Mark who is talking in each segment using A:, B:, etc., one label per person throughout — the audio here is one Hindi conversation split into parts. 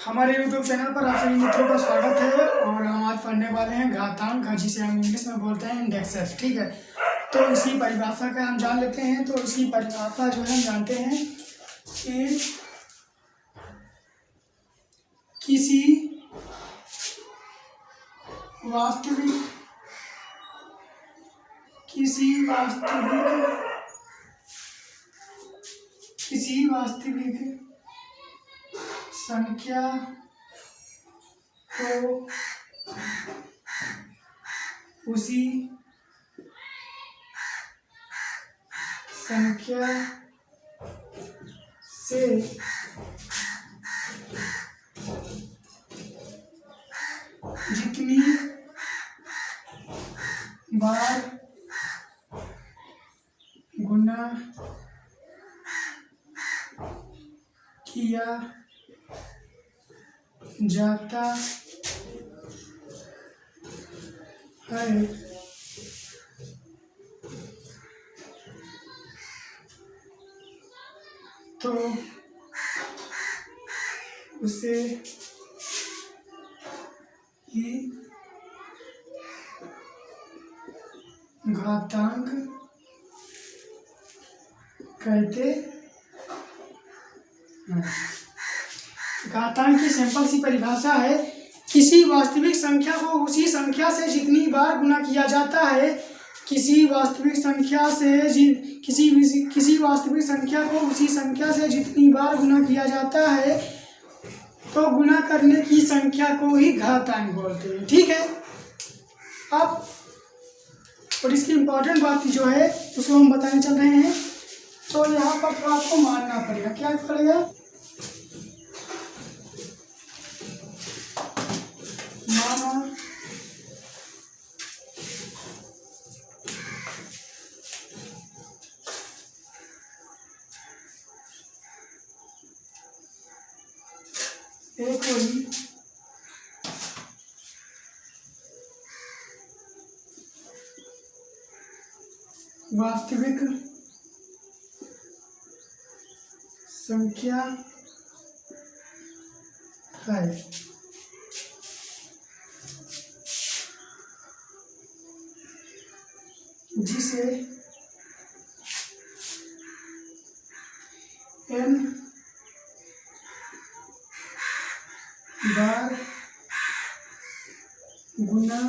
A: हमारे YouTube चैनल पर आप सभी मित्रों का स्वागत है और हम आज पढ़ने वाले हैं घातांक, जिसे हम इंग्लिश में बोलते हैं इंडेक्सेस। ठीक है, तो इसी परिभाषा का हम जान लेते हैं। तो इसकी परिभाषा जो है हम जानते हैं कि किसी वास्तविक संख्या को उसी संख्या से जितनी बार गुणा किया जाता है तो उसे ही घातांक कहते हैं। घातांक की सिंपल सी परिभाषा है, किसी वास्तविक संख्या को उसी संख्या से जितनी बार गुणा किया जाता है। किसी वास्तविक संख्या को उसी संख्या से जितनी बार गुणा किया जाता है तो गुणा करने की संख्या को ही घातांक बोलते हैं। ठीक है, अब और इसकी इम्पोर्टेंट बात जो है उसको हम बताने चल रहे हैं। तो यहाँ पर तो आपको मानना पड़ेगा, क्या पड़ेगा? माना एक कोई वास्तविक संख्या है जिसे n बार गुणा किया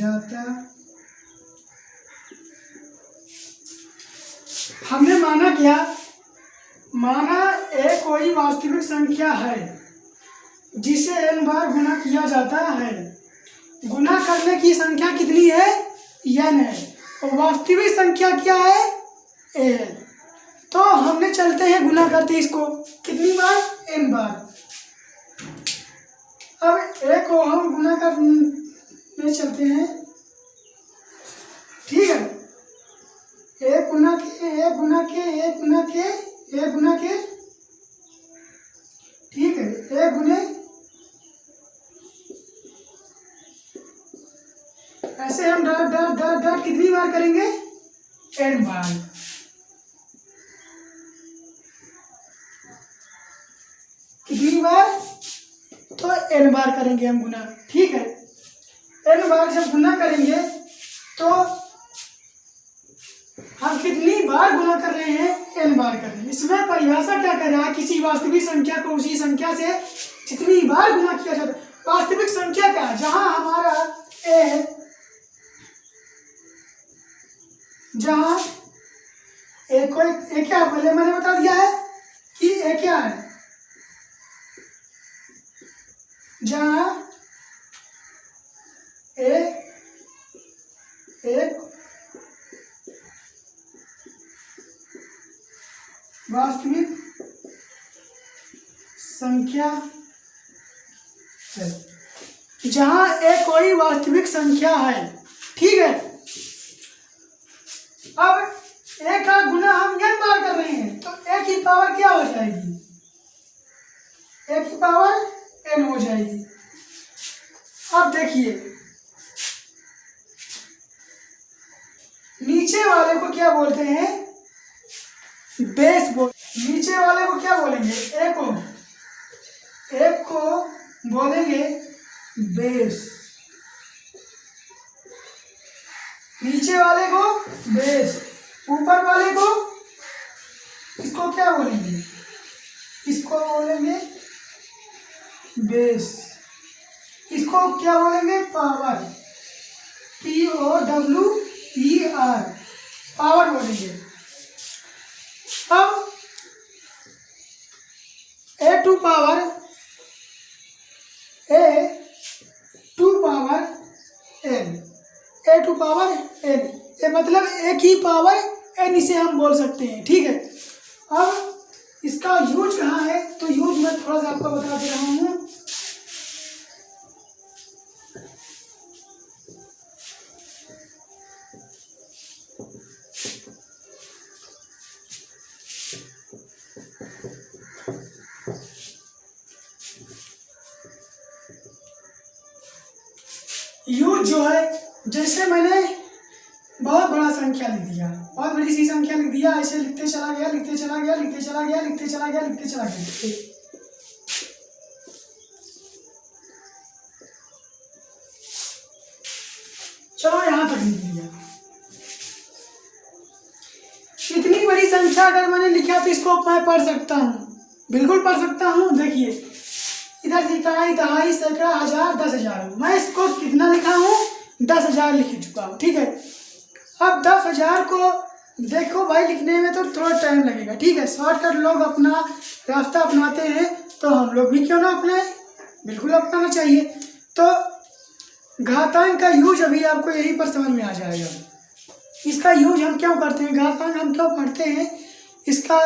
A: जाता। हमने माना क्या? माना एक कोई वास्तविक संख्या है जिसे n बार गुणा किया जाता है। गुणा करने की संख्या कितनी है? n है, और वास्तविक संख्या क्या है? n। तो हमने चलते हैं गुणा करते इसको कितनी बार? n बार। अब एक को हम गुणा करने चलते हैं। ठीक है, एक गुना के ठीक है, एक गुने ऐसे हम डॉट कितनी बार करेंगे? n बार। कितनी बार? तो n बार करेंगे हम गुना। ठीक है, n बार जब गुना करेंगे तो हम कितनी बार गुणा कर रहे हैं? n बार कर रहे हैं। इसमें परिभाषा क्या कर रहा है? किसी वास्तविक संख्या को उसी संख्या से जितनी बार गुणा किया जाता है। वास्तविक संख्या क्या है? जहां हमारा a है, जहां a क्या, पहले मैंने बता दिया है कि a क्या है। जहां a एक वास्तविक संख्या है, जहां एक कोई वास्तविक संख्या है। ठीक है, अब एक का गुना हम n बार कर रहे हैं तो एक की पावर क्या हो जाएगी? एक की पावर n हो जाएगी। अब देखिए नीचे वाले को क्या बोलते हैं? बेस बोल। नीचे वाले को क्या बोलेंगे? एक को बोलेंगे बेस। नीचे वाले को बेस, ऊपर वाले को इसको क्या बोलेंगे? इसको बोलेंगे बेस। इसको क्या बोलेंगे? पावर। POWER, पावर बोलेंगे। अब A टू पावर n, ये मतलब एक ही पावर n, इसे हम बोल सकते हैं। ठीक है, अब इसका यूज कहाँ है? तो यूज मैं थोड़ा सा आपको बता दे रहा हूँ। यूज जो है, जैसे मैंने बहुत बड़ा संख्या लिख दिया, बहुत बड़ी सी संख्या लिख दिया, ऐसे लिखते चला गया, लिखते चला गया, लिखते चला गया, लिखते चला गया, लिखते चला गया। चलो यहां तक लिख दिया। इतनी बड़ी संख्या अगर मैंने लिखा तो इसको मैं पढ़ सकता हूँ, बिल्कुल पढ़ सकता हूँ। देखिए इधर इकाई, दहाई, सैकड़ा, हजार, 10,000, मैं इसको कितना लिखा हूँ? 10,000 लिख चुका हूँ। ठीक है, अब 10,000 को देखो भाई, लिखने में तो थोड़ा टाइम लगेगा। ठीक है, शॉर्टकट लोग अपना रास्ता अपनाते हैं, तो हम लोग भी क्यों ना अपनाएं, बिल्कुल अपनाना चाहिए। तो घातांक का यूज अभी आपको यहीं पर समझ में आ जाएगा। इसका यूज हम क्यों करते हैं, घातांक हम क्यों पढ़ते हैं, इसका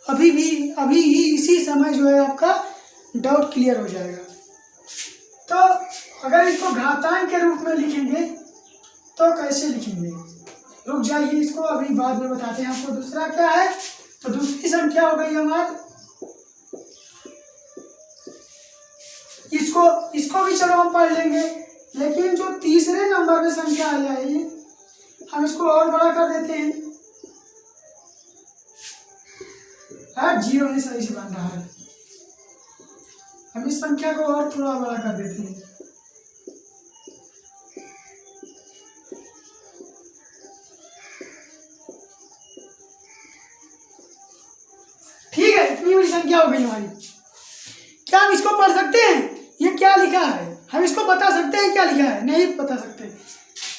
A: अभी ही इसी समय जो है आपका डाउट क्लियर हो जाएगा। तो अगर इसको घातांक के रूप में लिखेंगे तो कैसे लिखेंगे? रुक जाइए, इसको अभी बाद में बताते हैं आपको। दूसरा क्या है? तो दूसरी संख्या हो गई हमारी, इसको भी चलो हम पढ़ लेंगे, लेकिन जो तीसरे नंबर में संख्या आ जाएगी हम इसको और बड़ा कर देते हैं। जीरो नहीं सही से बन रहा है, हम इस संख्या को और थोड़ा बड़ा कर देते हैं। ठीक है, इतनी बड़ी संख्या हो गई हमारी। क्या हम इसको पढ़ सकते हैं? ये क्या लिखा है हम इसको बता सकते हैं क्या लिखा है? नहीं बता सकते।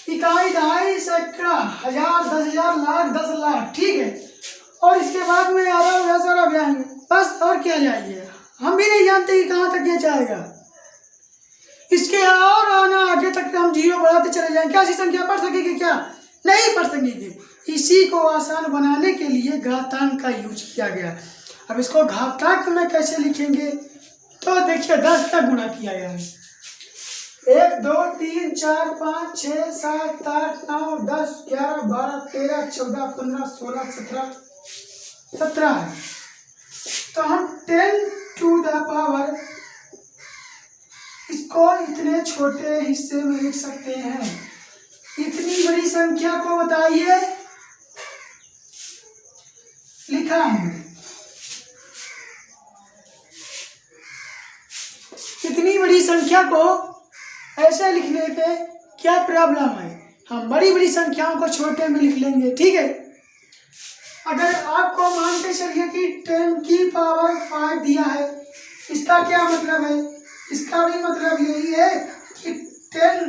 A: इकाई, दहाई, सैकड़ा, हजार, 10,000, लाख, 10 लाख। ठीक है, और इसके बाद में अरब, दशरब आएंगे, बस। और क्या जाएगी? हम भी नहीं जानते कि कहाँ तक ये जाएगा। इसके और आना आगे तक हम जीरो बढ़ाते चले जाएंगे, क्या ऐसी संख्या पढ़ सकेंगे? क्या नहीं पढ़ सकेंगे। इसी को आसान बनाने के लिए घातांक का यूज किया गया। अब इसको घातांक में कैसे लिखेंगे? तो देखिए 10 का गुणा किया गया है। 1 2 3 4 5 6 7 8 9 10 11 12 13 14 15 16 17 है। तो हम 10 टू द पावर इसको इतने छोटे हिस्से में लिख सकते हैं। इतनी बड़ी संख्या को बताइए, लिखा हमने। इतनी बड़ी संख्या को ऐसे लिखने पे क्या प्रॉब्लम है? हम बड़ी बड़ी संख्याओं को छोटे में लिख लेंगे। ठीक है, अगर आपको मान के चलिए कि 10 की पावर 5 दिया है, इसका क्या मतलब है? इसका भी मतलब यही है कि 10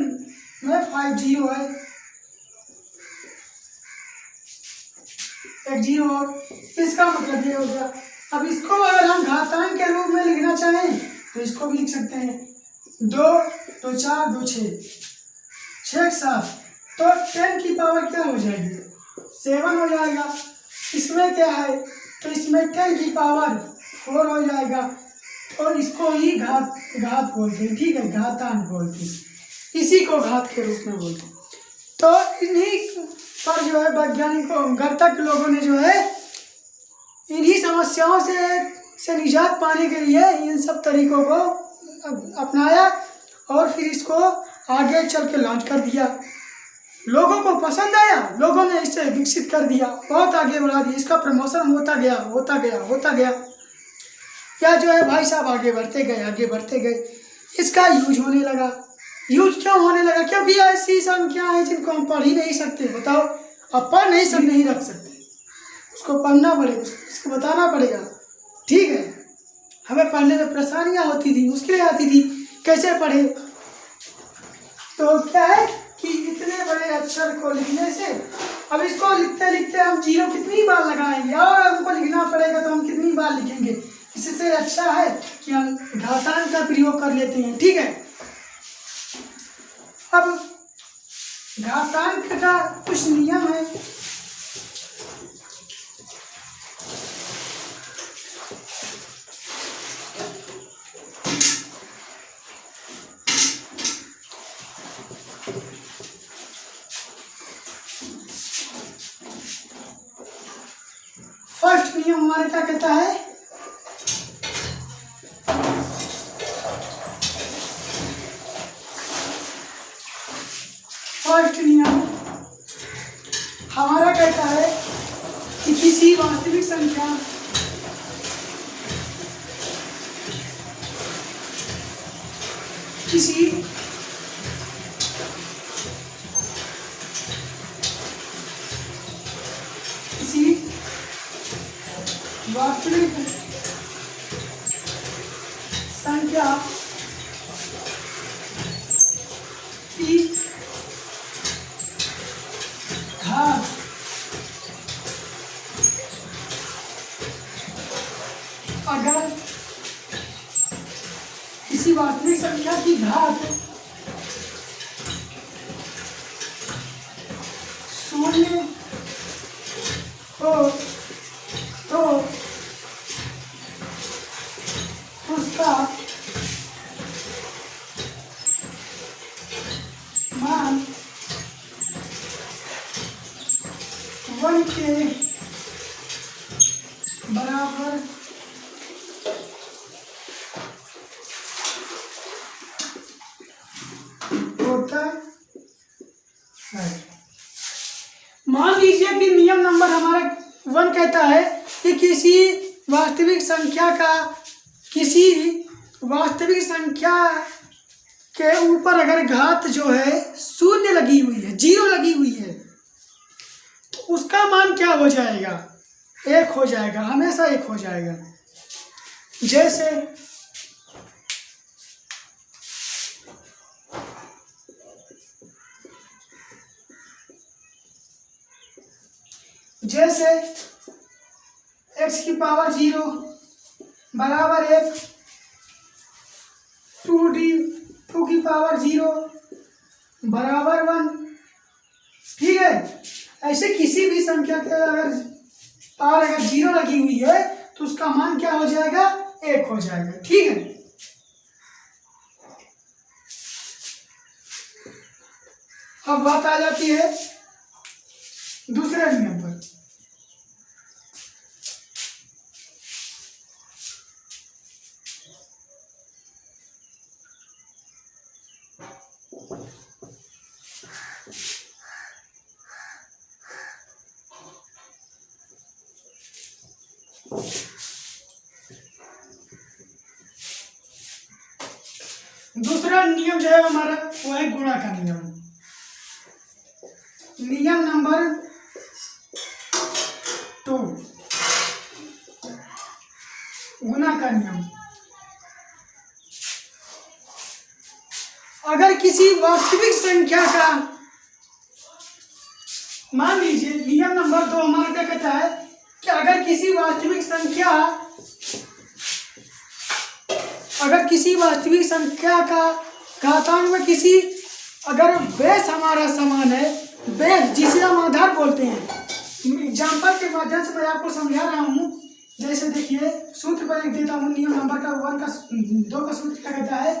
A: में 5 जीरो है, एक जीरो, और इसका मतलब ये हो गया। अब इसको अगर हम घातांक के रूप में लिखना चाहें तो इसको भी लिख सकते हैं। 2 2 4 2 6 6 7, तो 10 की पावर क्या हो जाएगी? 7 हो जाएगा। इसमें क्या है? तो इसमें 10 की पावर 4 हो जाएगा, और इसको ही घात बोलते हैं। ठीक है, घातांक बोलते हैं, इसी को घात के रूप में बोलते हैं। तो इन्हीं पर जो है वैज्ञानिकों, गणितज्ञ लोगों ने जो है इन्हीं समस्याओं से निजात पाने के लिए इन सब तरीकों को अपनाया, और फिर इसको आगे चल के लॉन्च कर दिया। लोगों को पसंद आया, लोगों ने इसे विकसित कर दिया, बहुत आगे बढ़ा दिया, इसका प्रमोशन होता गया होता गया होता गया, या जो है भाई साहब आगे बढ़ते गए आगे बढ़ते गए, इसका यूज होने लगा। यूज क्यों होने लगा? क्योंकि ऐसी संख्या है जिनको हम पढ़ ही नहीं सकते। बताओ, अब पढ़ नहीं रख सकते, उसको पढ़ना पड़ेगा, उसको बताना पड़ेगा। ठीक है, हमें पढ़ने में परेशानियाँ होती थी, मुश्किलें आती थी, कैसे पढ़े? तो क्या है कि इतने बड़े अक्षर को लिखने से, अब इसको लिखते लिखते हम जीरो कितनी बार लगाएंगे, और हमको लिखना पड़ेगा तो हम कितनी बार लिखेंगे। इससे अच्छा है कि हम घातांक का प्रयोग कर लेते हैं। ठीक है, अब घातांक का कुछ नियम है। फर्स्ट नियम हमारे क्या कहता है? फर्स्ट नियम हमारा कहता है कि किसी वास्तविक संख्या वास्तविक संख्या की घात अगर किसी वास्तविक संख्या की घात शून्य हो तो उसका मान 1 के बराबर होता है। मान लीजिए कि नियम नंबर हमारा 1 कहता है कि किसी वास्तविक संख्या के ऊपर अगर घात जो है शून्य लगी हुई है, जीरो लगी हुई है, तो उसका मान क्या हो जाएगा? 1 हो जाएगा, हमेशा 1 हो जाएगा। जैसे x की पावर 0 बराबर 1, 2 की पावर 0 बराबर 1। ठीक है, ऐसे किसी भी संख्या के अगर पावर अगर 0 लगी हुई है तो उसका मान क्या हो जाएगा? 1 हो जाएगा। ठीक है, अब बात आ जाती है दूसरे नियम पर। दूसरा नियम जो है हमारा वो है गुणा का नियम। नियम नंबर 2, गुणा का नियम। अगर किसी वास्तविक संख्या का, मान लीजिए नियम नंबर 2 हमारा क्या कहता है कि अगर किसी वास्तविक संख्या का घातांक में किसी अगर बेस हमारा समान है, बेस जिसे हम आधार बोलते हैं। एग्जाम्पल के माध्यम से मैं आपको समझा रहा हूँ। जैसे देखिए, सूत्र पर लिख देता हूँ। नियम नंबर का 2 का सूत्र क्या कहता है?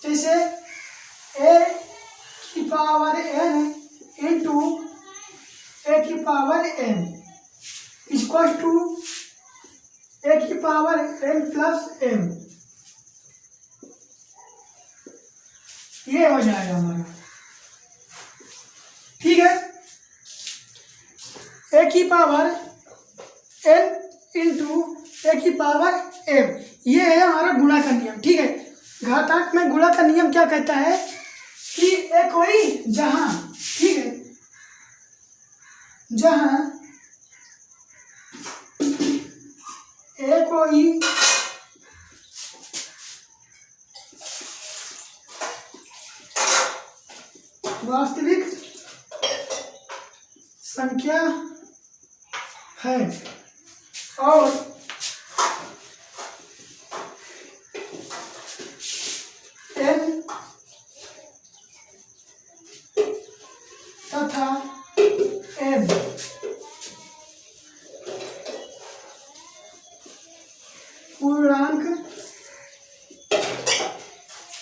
A: जैसे a की पावर n इंटू a की power n equal to a की पावर n प्लस m, ये हो जाएगा हमारा। ठीक है। ए की पावर n इंटू ए की पावर m, ये है हमारा गुणा का नियम। ठीक है, घातांक में गुणा का नियम क्या कहता है कि ए कोई जहां, ठीक है, जहां ए कोई वास्तविक संख्या है और n तथा m पूर्णांक,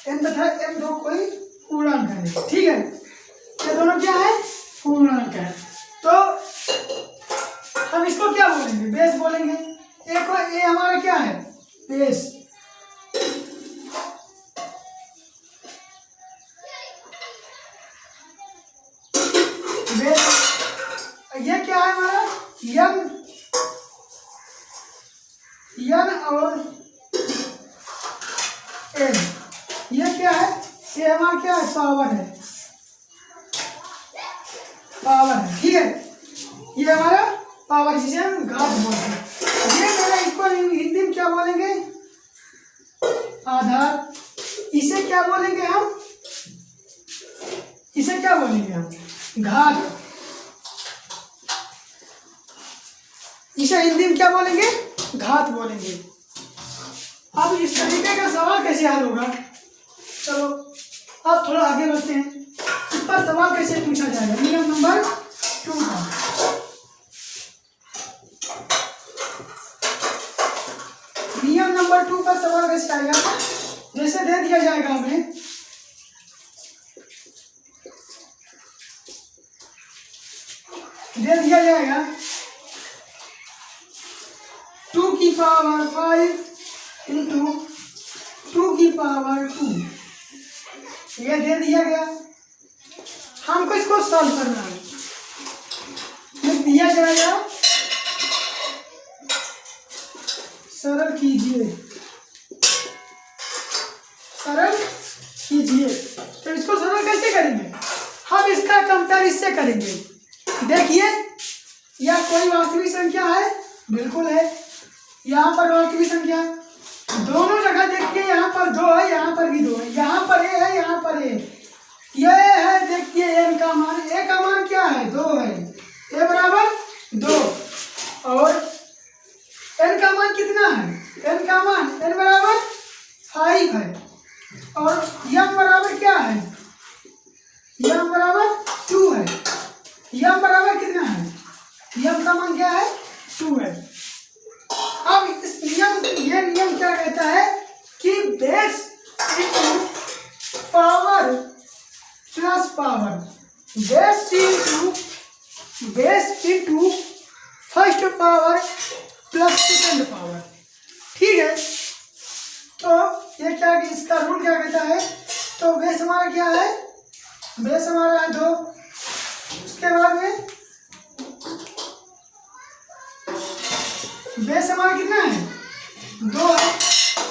A: n तथा m दो कोई पूर्णांक है। ठीक है, ये दोनों क्या है, पूर्णांक है। तो हम इसको क्या बोलेंगे, बेस बोलेंगे। ए हमारा क्या है, बेस। बेस ये क्या है हमारा, n और n, ये क्या है, ये हमारा क्या है, पावर है, पावर है। ठीक है, ये हमारा पावर, जिसे हम घात बोलते हैं। ये मेरा, इसको हिंदी में क्या बोलेंगे, आधार। इसे क्या बोलेंगे हम, इसे क्या बोलेंगे हम, घात। इसे हिंदी में क्या बोलेंगे, घात बोलेंगे। अब इस तरीके का सवाल कैसे हल होगा, चलो अब थोड़ा आगे बढ़ते हैं। इस पर सवाल कैसे पूछा जाएगा, नियम नंबर 2 का। नियम नंबर 2 का सवाल कैसे आएगा, जैसे दे दिया जाएगा हमें, दे दिया जाएगा 2 की पावर 5 इंटू 2 की पावर 2, ये दे दिया गया। हमको इसको सॉल्व करना है। लिख दिया जाएगा, सरल कीजिए, सरल कीजिए। तो इसको सरल कैसे करेंगे, हम इसका कंपेयर इससे करेंगे। देखिए, यह कोई वास्तविक संख्या है, बिल्कुल है। यहाँ पर वास्तविक संख्या दोनों जगह देखिए, यहाँ पर 2 है, यहाँ पर भी 2 है, यहाँ पर ए है, यहाँ पर ए। ये है, देखिए n का मान, ए का मान क्या है, 2 है, ए बराबर 2, और n का मान कितना है, n का मान n बराबर 5 है, और m बराबर क्या है, m बराबर 2 है। m बराबर कितना है, m का मान क्या है, 2 है। अब इस नियम, ये नियम क्या कहता है कि base into power plus power, base into first power plus second power. ठीक है, तो ये क्या, इसका रूल क्या कहता है, तो बेस हमारा क्या है, बेस हमारा है 2, उसके बाद में बेस हमारा कितना है, 2 है,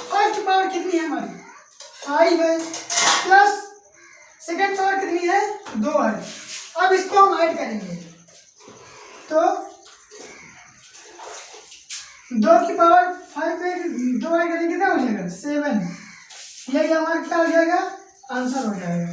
A: फर्स्ट पावर कितनी है हमारी, 5 है, प्लस सेकेंड पावर कितनी है, 2 है। अब इसको हम ऐड करेंगे, तो 2 की पावर 5 में 2 ऐड करेंगे, कितना हो जाएगा, 7। यही हमारा क्या हो जाएगा, आंसर हो जाएगा।